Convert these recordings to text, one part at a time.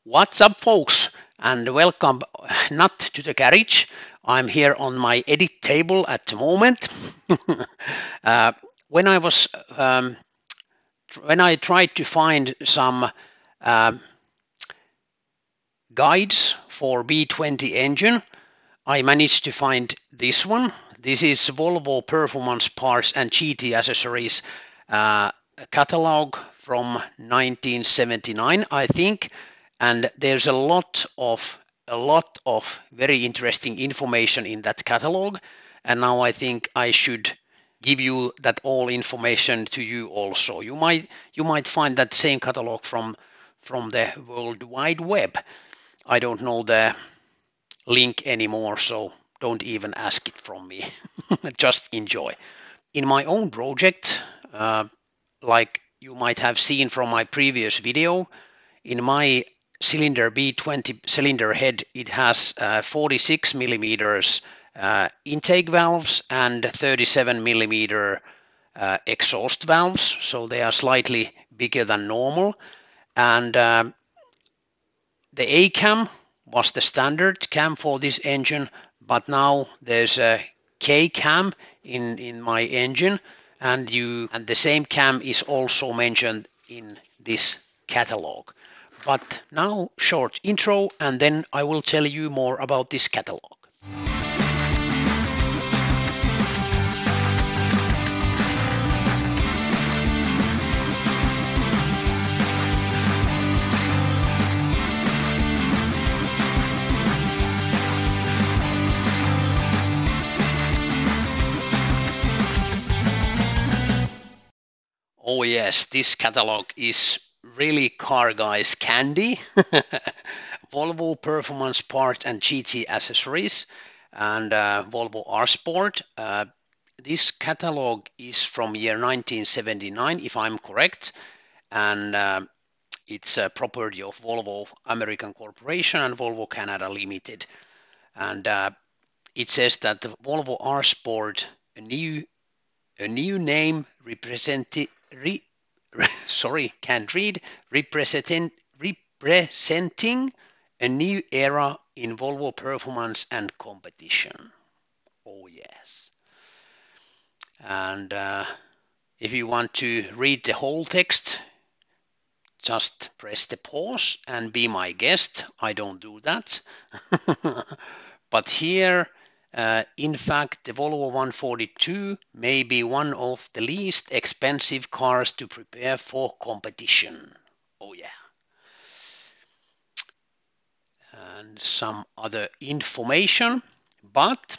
What's up, folks, and welcome not to the garage. I'm here on my edit table at the moment. uh, when I was when I tried to find some um, guides for B20 engine, I managed to find this one. This is Volvo Performance Parts and GT Accessories catalog from 1979, I think, and there's a lot of very interesting information in that catalog. And now I think I should give you that all information to you also. You might find that same catalog from the World Wide Web. I don't know the link anymore, so don't even ask it from me. Just enjoy. In my own project, like you might have seen from my previous video, in my cylinder B20 cylinder head, it has 46 millimeters intake valves and 37 millimeter exhaust valves, so they are slightly bigger than normal. And the A cam was the standard cam for this engine, but now there's a K cam in my engine, and the same cam is also mentioned in this catalog. But now short intro, and then I will tell you more about this catalog. Oh yes, this catalog is really car guys candy. Volvo Performance Part and GT Accessories and Volvo R Sport. This catalog is from year 1979, if I'm correct, and it's a property of Volvo American Corporation and Volvo Canada Limited. And it says that the Volvo R Sport, a new name representing can't read, representing a new era in Volvo performance and competition. Oh yes. And if you want to read the whole text, just press the pause and be my guest. I don't do that. But here, in fact, the Volvo 142 may be one of the least expensive cars to prepare for competition. Oh yeah. And some other information, but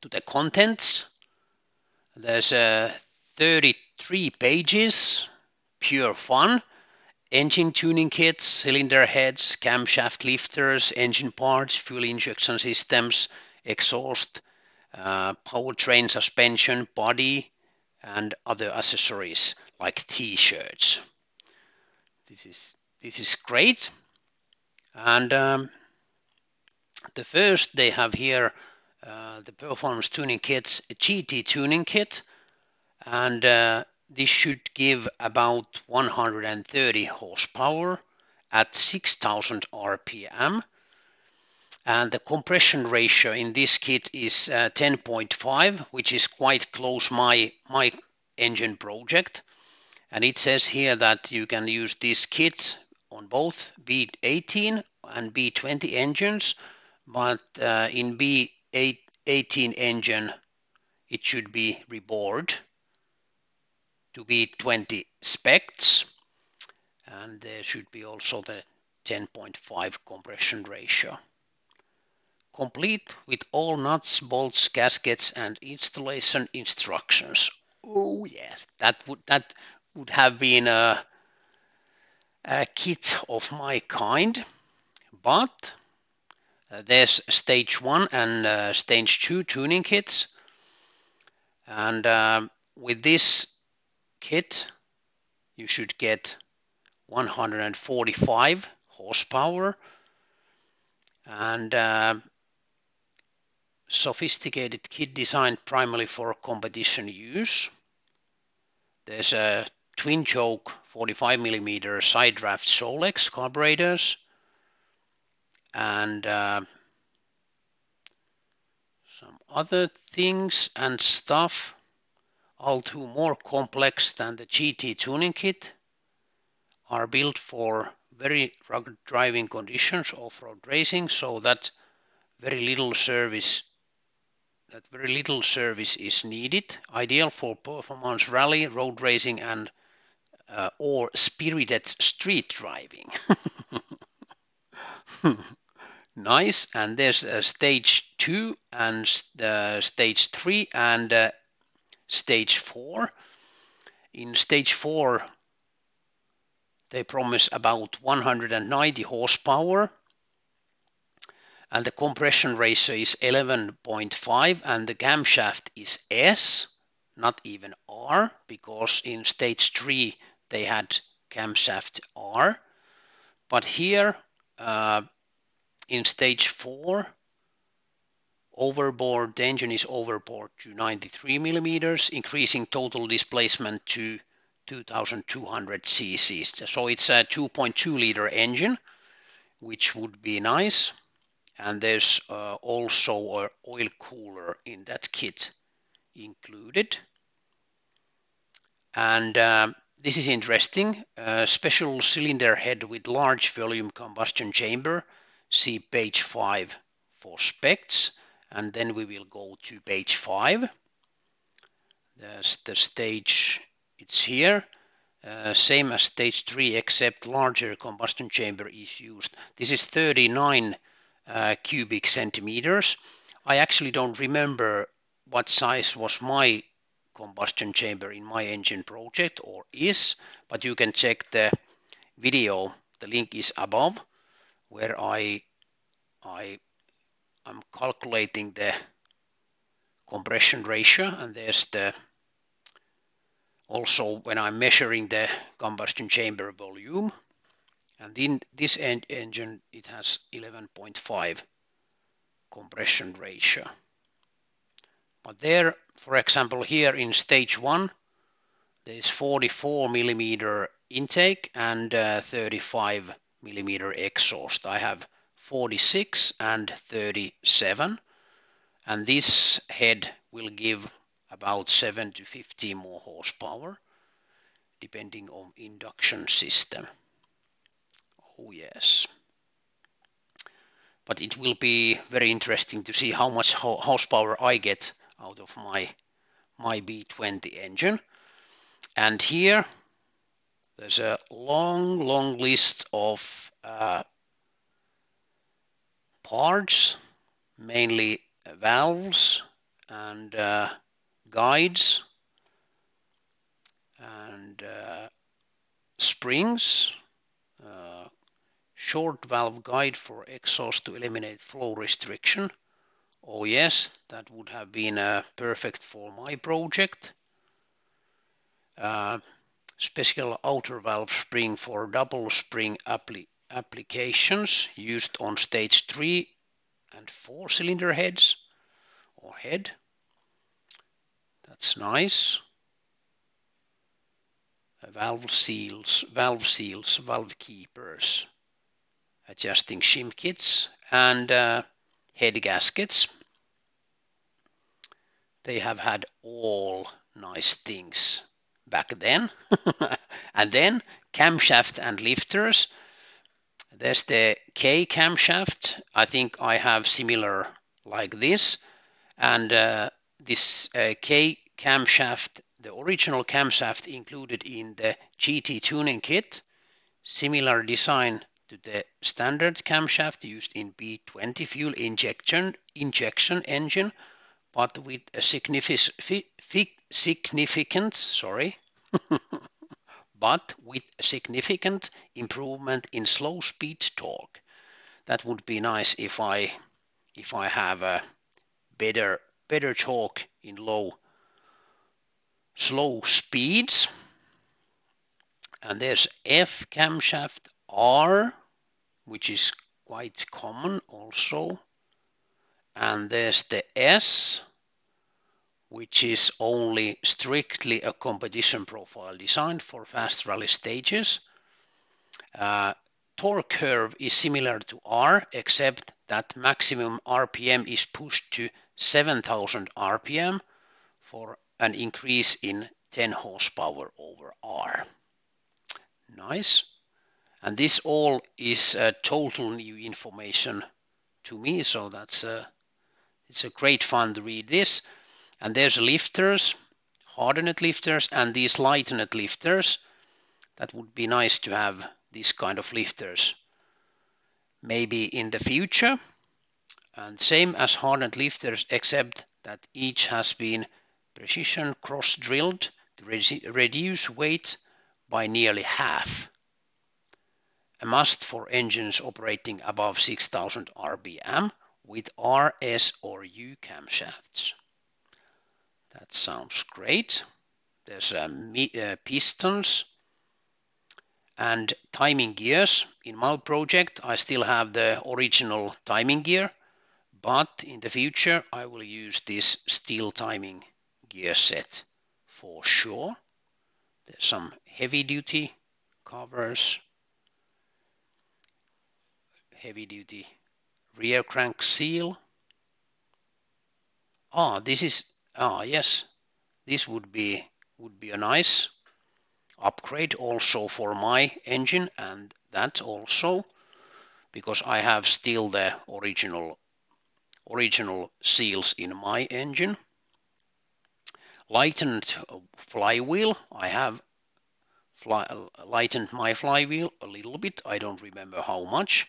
to the contents, there's 33 pages, pure fun. Engine tuning kits, cylinder heads, camshaft lifters, engine parts, fuel injection systems, exhaust, powertrain suspension, body, and other accessories like t-shirts. This is great. And the first they have here the performance tuning kits, a GT tuning kit, and this should give about 130 horsepower at 6000 RPM. And the compression ratio in this kit is 10.5, which is quite close my engine project. And it says here that you can use this kit on both B18 and B20 engines, but in B18 engine it should be rebored to B20 specs, and there should be also the 10.5 compression ratio. Complete with all nuts, bolts, gaskets, and installation instructions. Oh yes, that would have been a kit of my kind, but there's stage 1 and stage 2 tuning kits, and with this kit you should get 145 horsepower and sophisticated kit designed primarily for competition use. There's a twin choke 45mm side draft Solex carburetors, and some other things and stuff, all too more complex than the GT tuning kit, are built for very rugged driving conditions, off-road racing, so that very little service is needed. Ideal for performance rally, road racing, and or spirited street driving. Nice. And there's stage 2 and stage 3 and stage 4. In stage 4, they promise about 190 horsepower, and the compression ratio is 11.5, and the camshaft is S, not even R, because in stage 3 they had camshaft R. But here in stage 4, the engine is overboard to 93 millimeters, increasing total displacement to 2,200 cc's. So it's a 2.2 liter engine, which would be nice. And there's also an oil cooler in that kit included. And this is interesting. Special cylinder head with large volume combustion chamber. See page 5 for specs. And then we will go to page 5. There's the stage, it's here. Same as stage 3, except larger combustion chamber is used. This is 39 cubic centimeters. I actually don't remember what size was my combustion chamber in my engine project, or is, but you can check the video. The link is above, where I'm calculating the compression ratio, and there's the also when I'm measuring the combustion chamber volume. And in this engine, it has 11.5 compression ratio. But there, for example, here in stage 1, there is 44 millimeter intake and 35 millimeter exhaust. I have 46 and 37, and this head will give about 7 to 15 more horsepower, depending on induction system. Oh yes. But it will be very interesting to see how much horsepower I get out of my B20 engine. And here there's a long list of parts, mainly valves and guides and springs. Short valve guide for exhaust to eliminate flow restriction. Oh yes, that would have been perfect for my project. Special outer valve spring for double spring applications used on stage 3 and 4 cylinder heads or head. That's nice. Valve seals, valve keepers, adjusting shim kits, and head gaskets. They have had all nice things back then. And then camshaft and lifters. There's the K camshaft. I think I have similar like this. And this K camshaft, the original camshaft included in the GT tuning kit, similar design to the standard camshaft used in B20 fuel injection engine, but with a significant improvement in slow speed torque. That would be nice if I have a better torque in slow speeds. And there's F camshaft R, which is quite common also. And there's the S, which is only strictly a competition profile designed for fast rally stages. torque curve is similar to R, except that maximum RPM is pushed to 7,000 RPM for an increase in 10 horsepower over R. Nice. And this all is total new information to me, so it's a great fun to read this. And there's lifters, hardened lifters, and these lightened lifters. That would be nice to have this kind of lifters maybe in the future. And same as hardened lifters, except that each has been precision cross drilled to reduce weight by nearly half. A must for engines operating above 6,000 RPM with RS or U camshafts. That sounds great. There's pistons and timing gears. In my project, I still have the original timing gear, but in the future, I will use this steel timing gear set for sure. There's some heavy-duty covers, heavy-duty rear crank seal. Yes, this would be a nice upgrade also for my engine, and that also because I have still the original seals in my engine. Lightened flywheel. I have lightened my flywheel a little bit. I don't remember how much,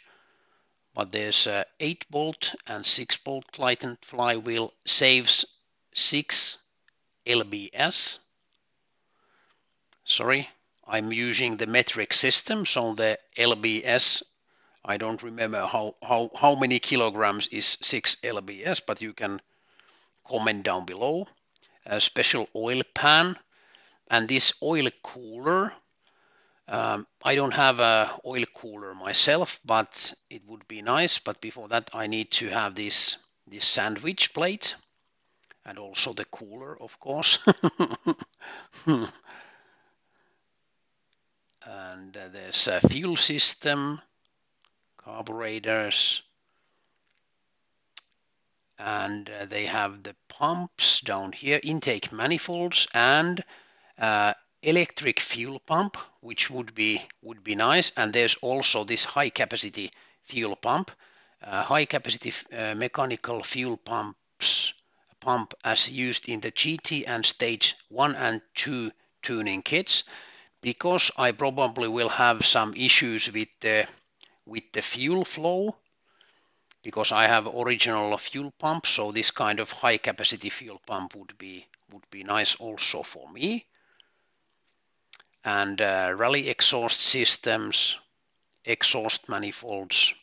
but there's a 8-bolt and 6-bolt lightened flywheel, saves 6 lbs. Sorry, I'm using the metric system, so the lbs, I don't remember how many kilograms is 6 lbs, but you can comment down below. A special oil pan, and this oil cooler. I don't have a oil cooler myself, but it would be nice. But before that, I need to have this sandwich plate, and also the cooler, of course. And there's a fuel system, carburetors, and they have the pumps down here, intake manifolds, and electric fuel pump, which would be nice. And there's also this high capacity fuel pump, high capacity mechanical fuel pump as used in the GT and stage 1 and 2 tuning kits, because I probably will have some issues with the fuel flow, because I have original fuel pump, so this kind of high capacity fuel pump would be nice also for me. And rally exhaust systems, exhaust manifolds,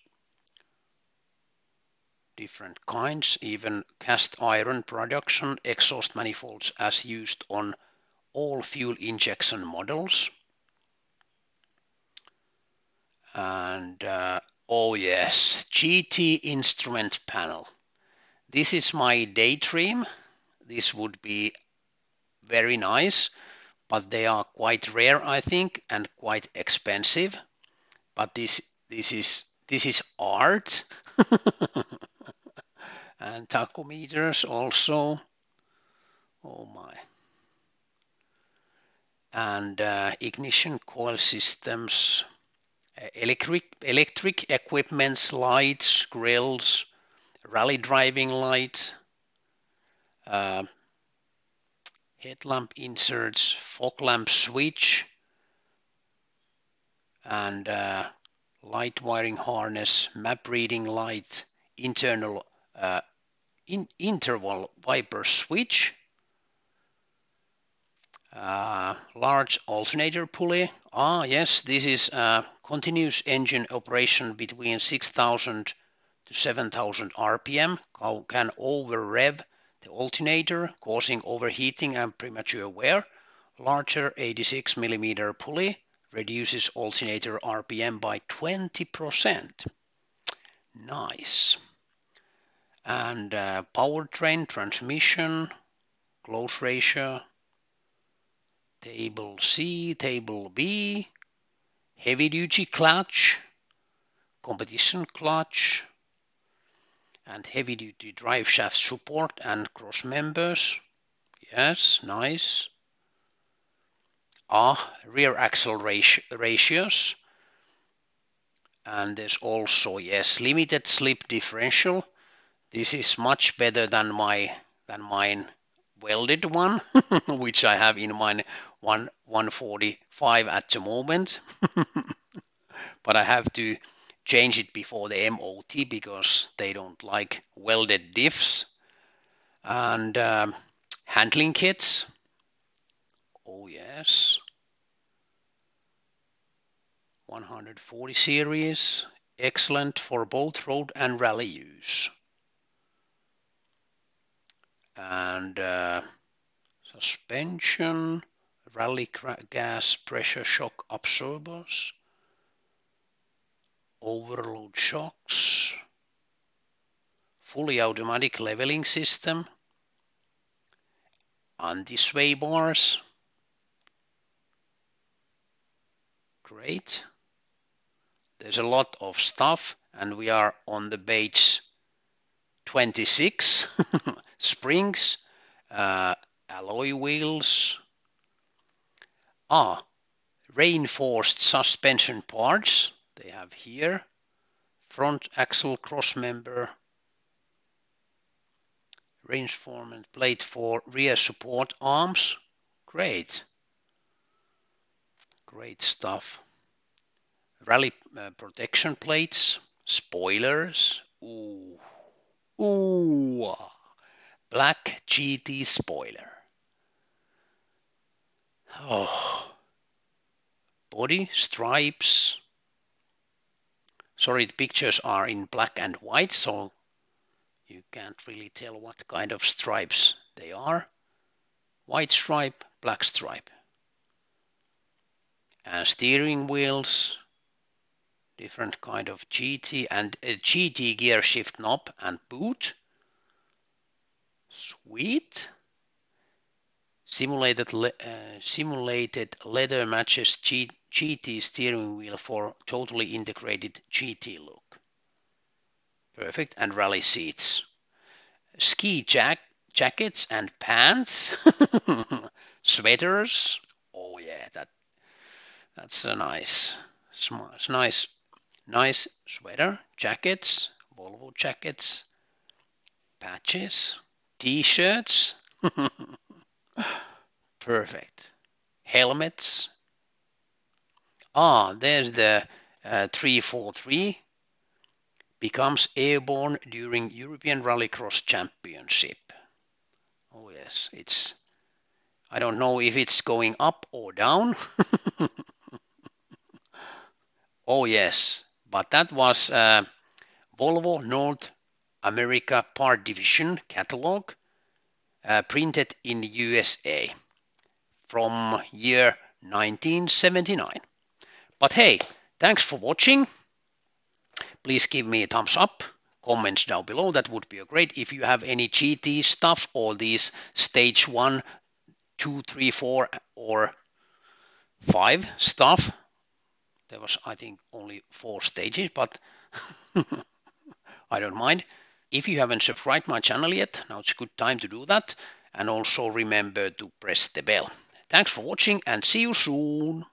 different kinds, even cast iron production exhaust manifolds as used on all fuel injection models. And oh yes, GT instrument panel. This is my daydream. This would be very nice, but they are quite rare, I think, and quite expensive. But this is art. And tachometers also. Oh my. And ignition coil systems, electric equipments, lights, grills, rally driving light, headlamp inserts, fog lamp switch, and light wiring harness, map reading light, internal interval wiper switch, large alternator pulley. Yes, this is continuous engine operation between 6,000 to 7,000 RPM. Can over rev the alternator, causing overheating and premature wear. Larger 86 millimeter pulley reduces alternator RPM by 20%. Nice. And powertrain, transmission, close ratio, table C, table B, heavy duty clutch, competition clutch, and heavy duty drive shaft support and cross members. Yes, nice. Rear axle ratios. And there's also, yes, limited slip differential. This is much better than mine welded one, which I have in mine 145 at the moment. But I have to change it before the MOT because they don't like welded diffs. And handling kits. Oh yes. 140 series. Excellent for both road and rally use. And suspension, rally gas pressure shock absorbers, overload shocks, fully automatic leveling system, anti-sway bars. Great. There's a lot of stuff, and we are on the page 26. Springs, alloy wheels. Reinforced suspension parts. They have here. Front axle crossmember. Reinforcement plate for rear support arms. Great. Great stuff. Rally protection plates. Spoilers. Ooh. Ooh. Black GT spoiler. Oh. Body stripes. Sorry, the pictures are in black and white, so you can't really tell what kind of stripes they are. White stripe, black stripe. And steering wheels, different kind of GT and a GT gear shift knob and boot. Sweet. Simulated leather matches GT steering wheel for totally integrated GT look. Perfect. And rally seats. Ski jackets and pants. Sweaters. Oh yeah, that's a nice sweater. Jackets, Volvo jackets, patches, t-shirts. Perfect. Helmets. There's the 343. Becomes airborne during European Rallycross Championship. Oh yes, I don't know if it's going up or down. Oh yes, but that was Volvo North America Part Division catalog, printed in the USA from year 1979. But hey, thanks for watching. Please give me a thumbs up, comments down below. That would be great. If you have any GT stuff or these stage 1, 2, 3, 4 or 5 stuff. There was, I think, only 4 stages, but I don't mind. If you haven't subscribed my channel yet, now it's a good time to do that. And also remember to press the bell. Thanks for watching and see you soon.